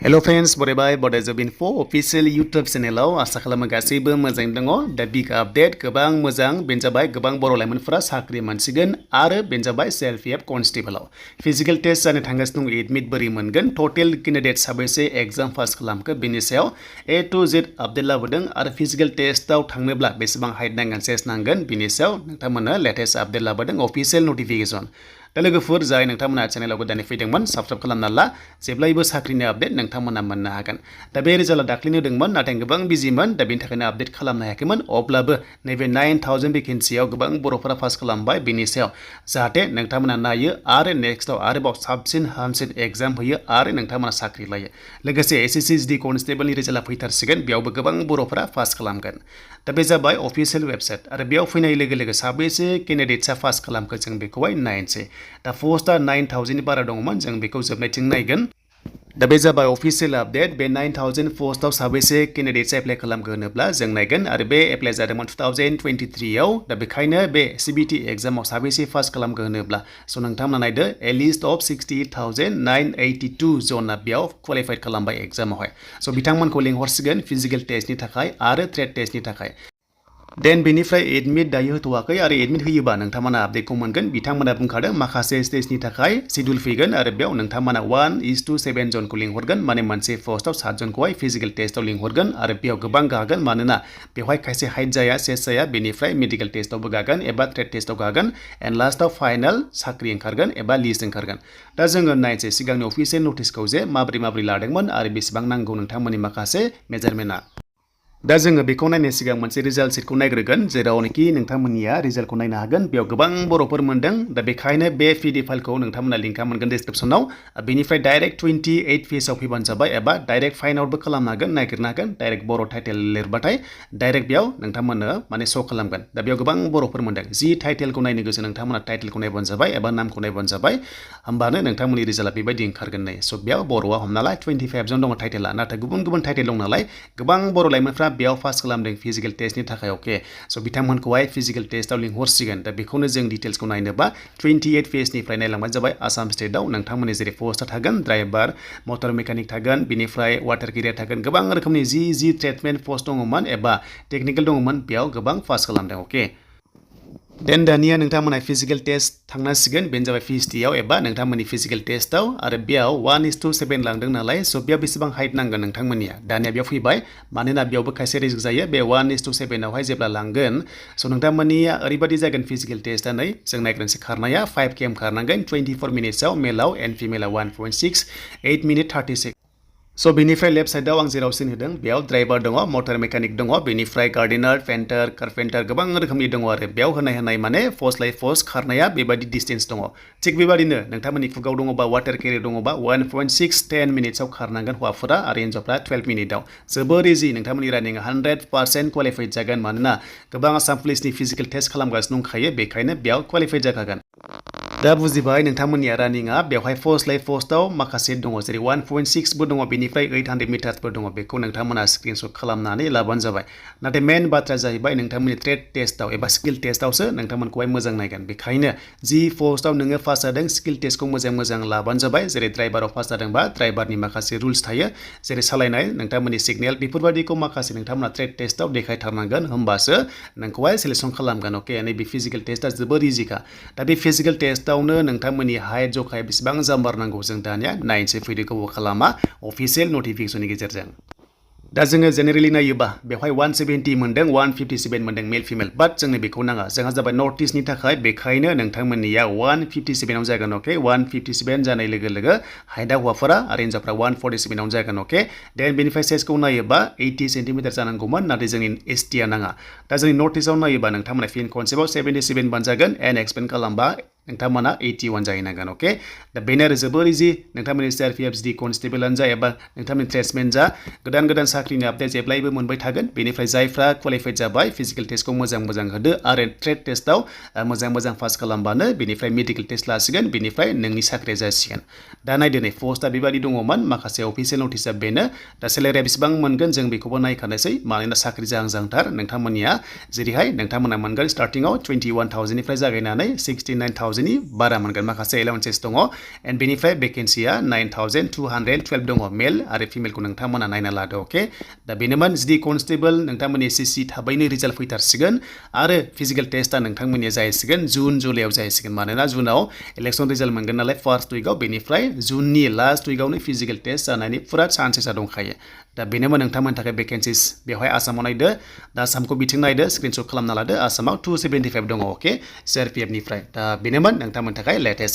Hello friends, बरायबाय Bodo Info official YouTube channel आसा खालामो गासैबो मोजाङै दङ दा बिग आपडेट गोबां मोजां बेनो जाबाय गोबां बर' लाइमोनफोरा साख्रि मोनसिगोन आरो बेनो जाबाय CRPF Constable फिजिकल टेस्ट जानो थांगासिनो दं एडमिट बोरै मोनगोन टोटेल कैंडिडेट साबैसे एग्जाम पास खालामखो बेनि सायाव A to Z आपडेट लाबोदों आरो फिजिकल टेस्टआव थांनोब्ला बेसेबां हाइट नांगोन सेस नांगोन बेनि सायाव नोंथांमोननो लेटेस्ट आपडेट लाबोदों अफिशियेल नोटिफिकेशन दा लोगोफोर जाय नोंथांमोना चेनेलाव गोदानै फैदोंमोन साबस्क्राइब खालामना ला जेब्लायबो साख्रिनि आपडेट नोंथांमोना मोननो हागोन दा बे रिजाल्टआ दाख्लैनो होदोंमोन नाथाय गोबां बिजिमोन दा बेनि थाखायनो आपडेट खालामनो हायाखैमोन अब्लाबो नैबे 9000 भेकेन्सियाव गोबां बर'फोरा पास खालामबाय बेनि सायाव जाहाथे नोंथांमोना नायो आरो नेक्स्टआव आरोबाव साबसिन हामसिन एग्जाम होयो आरो नोंथांमोना साख्रि लायो लोगोसे SSD कनस्टेबलनि रिजाल्टआ फैथारसिगोन बेयावबो गोबां बर'फोरा पास खालामगोन दा बे जाबाय अफिशियेल वेबसाइट आरो बेयाव फैनाय लोगो लोगो साबैसे कैंडिडेट्सआ पास खालामखो जों बेखौहाय नायनोसै दा पोस्टआ 9000 नि बारा दङमोन जों बेखौ जोबनायथिं नायगोन दा बे जाबाय अफिशियेल आपडेट बे 9000 पोस्टआव साबैसे कैंडिडेट्स एप्लाइ खालामखो होनोब्ला जों नायगोन आरो बे एप्लाइ जादोंमोन 2023 आव दा बेखायनो बे CBT एग्जामाव साबैसे पास खालामखो होनोब्ला स' नोंथांमोना नायदो ए लिस्ट अफ 68,982 जना बेयाव क्वालिफाइड खालामबाय एग्जामावहाय स' बिथांमोनखौ लिंहरसिगोन फिजिकल टेस्टनि थाखाय आरो ट्रेड टेस्टनि थाखाय देन बेनिफ्राय एडमिट दायो होथ'वाखै आरो एडमिट होयोबा नोंथांमोना आपडेटखौ मोनगोन बिथांमोना बुंखादों माखासे स्टेजनि थाखाय शिड्युल फैगोन आरो बेयाव नोंथांमोना 1:7 जनखौ लिंहरगोन माने मोनसे पोस्टआव 7 जनखौहाय फिजिकल टेस्टआव लिंहरगोन आरो बेयाव गोबां गागोन मानोना बेवहाय खायसे हाइट जाया सेस जाया बेनिफ्राय मेडिकेल टेस्टआवबो गागोन एबा ट्रेड टेस्टआव गागोन एन्ड लास्टआव फाइनाल साख्रि ओंखारगोन एबा लिस्ट ओंखारगोन दा जोङो नायनोसै सिगांनि अफिसियेल नटिसखौ जे माबोरै लादोंमोन आरो बेसेबां नांगौ नोंथांमोननि माखासे मेजारमेन्टआ दा जोङो बेखौ नायनो सिगां मोनसे रिजाल्ट सिटखौ नायग्रोगोन जेरावनोखि नोंथांमोननिया रिजाल्टखौ नायनो हागोन बेयाव गोबां बर'फोर मोनदों दा बेखायनो बे PDF फाइलखौ नोंथांमोना लिंकआ मोनगोन डिसक्रिप्सनाव बेनिफ्राय डाइरेक्ट 28 पेजाव फैबानो जाबाय एबा डाइरेक्ट फाइन्ड आउटबो खालामनो हागोन नागिरनो हागोन डाइरेक्ट बर' टाइटेल लिरबाथाय डाइरेक्ट बेयाव नोंथांमोननो माने श' खालामगोन दा बेयाव गोबां बर'फोर मोनदों जि टाइटेलखौ नायनो गोसो नोंथांमोना टाइटेलखौ नायबानो जाबाय एबा नामखौ नायबानो जाबाय होमबानो नोंथांमोननि रिजाल्टआ बेबायदि ओंखारगोन नै स' बेयाव बर'आ हमना ला 25 जन दङ टाइटेला नाथाय गुबुन गुबुन टाइटेल दं नालाय गोबां बर' लाइमोनफ्रा बेयाव पास खालामदों फिजिकल टेस्टनि थाखाय अके स' बिथांमोनखौहाय फिजिकल टेस्टआव लिंहरसिगोन दा बेखौनो जों डिटेल्सखौ नायनोबा 28 पेजनिफ्राय नायलांबानो जाबाय आसाम स्टेटआव नोंथांमोननि जेरै पोस्टआ थागोन ड्राइभार मटर मेकानिक थागोन बिनिफ्राय वाटार केरियार थागोन गोबां रोखोमनि जि ट्रेडमेन पोस्ट दङमोन एबा टेक्निकेल दङमोन बेयाव गोबां पास खालामदों अके देन दानिया नोंथांमोना फिजिकल टेस्ट थांनांसिगोन बेनो जाबाय PSTआव एबा नोंथांमोननि फिजिकल टेस्टआव आरो बेयाव 1:7 लांदों नालाय स' बेयाव बेसेबां हाइट नांगोन नोंथांमोननिया दानिया बेयाव फैबाय मानोना बेयावबो खायसे रिस्क जायो बे 1:7 आवहाय जेब्ला लांगोन स' नोंथांमोननिया ओरैबायदि जागोन फिजिकल टेस्टआ नै जों नायग्रोनोसै खारनाया 5 km खारनांगोन 24 मिनिट्सआव मेलाव एन्ड फिमेलाव 1.6 8 मिनिट 36 स' बेनिफ्राय लेफ्ट साइडआव आं जेराव सिन होदों बेयाव ड्राइभार दङ मटर मेकानिक दङ बेनिफ्राय गार्डेनार पेन्टार कारपेन्टार गोबां रोखोमनि दङ आरो बेयाव होनाय माने पोस्ट लाइ पोस्ट खारनाया बेबायदि डिस्टेन्स दङ थिग बेबायदिनो नोंथांमोननि खुगाव दङबा वाटार केरियार दङबा 1.6 10 मिनिट्सआव खारनांगोन हौवाफोरा आरो हिन्जावफ्रा 12 मिनिटआव जोबोर इजि नोंथांमोननि रानिंआ 100% क्वालिफाइड जागोन मानोना गोबां आसाम पुलिसनि फिजिकल टेस्ट खालामगासिनो दंखायो बेखायनो बेयाव क्वालिफाइड जाखागोन दा बुजिबाय नोंथांमोननिया रानिंआ बेवहाय पोस्ट लाइ पोस्टआव माखासे दङ जेरै 1.6 बो दङ बेनिफ्राय 800 मिटार्सबो दङ बेखौ नोंथांमोना स्क्रिनशट खालामनानै लाबानो जाबाय नाथाय मेन बाथ्राया जाहैबाय नोंथांमोननि ट्रेड टेस्टआव एबा स्किल टेस्टआवसो नोंथांमोनखौहाय मोजां नायगोन बेखायनो जि पोस्टआव नोङो पास जादों स्किल टेस्टखौ मोजां लाबानो जाबाय जेरै ड्राइभाराव पास जादोंबा ड्राइभारनि माखासे रुल्स थायो जेरै सालायनाय नोंथांमोननि सिगनेल बेफोरबायदिखौ माखासे नोंथांमोना ट्रेड टेस्टआव देखायथारनांगोन होमबासो नोंखौहाय सेलेक्सन खालामगोन अके नैबे फिजिकल टेस्टआ जोबोर इजिखा दा बे फिजिकल टेस्टआवनो नोंथांमोननि हाइट जखाया बेसेबां जाम्बार नांगौ जों दानिया नायनोसै फैदो गोबाव खालामा अफिसियेल नटिफिकेशननि गेजेरजों दा जोङो जेनेरेलि नायोबा बेवहाय 170 मोनदों 157 मोनदों मेल फिमेल बाट जोंनो बेखौ नाङा जोंहा जाबाय नर्थ इस्टनि थाखाय बेखायनो नोंथांमोननिया 157 आव जागोन अके 157 जानाय लोगो लोगो हाइटआ हौवाफोरा आरो हिन्जावफ्रा 147 आव जागोन अके देन बेनिफ्राय साइजखौ नायोबा 80 सेन्टिमिटार जानांगौमोन नाथाय जोंनि ST आ नाङा दा जोंनि नर्थ इस्टआव नायोबा नोंथांमोना फिन कनसेप्टआव 77 बानजागोन एन्ड एक्सपेन्ड खालामबा नोंथांमोना 81 जाहैनांगोन अके दा बेनो आरो जोबोर इजि नोंथांमोननि CRPF कनस्टेबलआनो जा एबा नोंथांमोननि ट्रेड्समेन जा गोदान साख्रिनि आपडेट जेब्लायबो मोनबाय थागोन बेनिफ्राय जायफ्रा क्वालिफाइड जाबाय फिजिकल टेस्टखौ मोजां होदो आरो ट्रेड टेस्टआव मोजां पास खालामबानो बेनिफ्राय मेडिकेल टेस्ट लासिगोन बेनिफ्राय नोंनि साख्रिया जासिगोन दा नायदो नै पोस्टआ बेबायदि दङमोन माखासे अफिसियेल नटिसआ बेनो दा सेलारिया बेसेबां मोनगोन जों बेखौबो नायखानोसै मानोना साख्रि जाहांथार नोंथांमोननिया जेरैहाय नोंथांमोना मोनगोन स्टार्टिंआव 21,000 निफ्राय जागायनानै 69,000 10,000नि बारा मोनगोन माखासे एलाउन्सेस दङ एन्ड बेनिफ्राय भेकेन्सिया 9,212 दङ मेल आरो फिमेलखौ नोंथांमोना नायना लादो अके दा बेनोमोन जुदि कनस्टेबल नोंथांमोननि एसएससि थाबैनो रिजाल्ट फैथारसिगोन आरो फिजिकेल टेस्टआ नोंथांमोननिया जाहैसिगोन जुन जुलाइयाव जाहैसिगोन मानोना जुनाव इलेक्सन रिजाल्ट मोनगोन नालाय फार्स्ट उइकआव बेनिफ्राय जुननि लास्ट उइकआवनो फिजिकेल टेस्ट जानायनि फुरा चान्सेसा दंखायो दा बेनोमोन नोंथांमोननि थाखाय भेकेन्सिस बेवहाय आसामाव नायदो दा आसामखौ बिथिं नायदो स्क्रिनशट खालामना लादो आसामाव 275 दङ अके CRPF निफ्राय दा बेनोमोन नोंथांमोननि थाखाय लेटेस्ट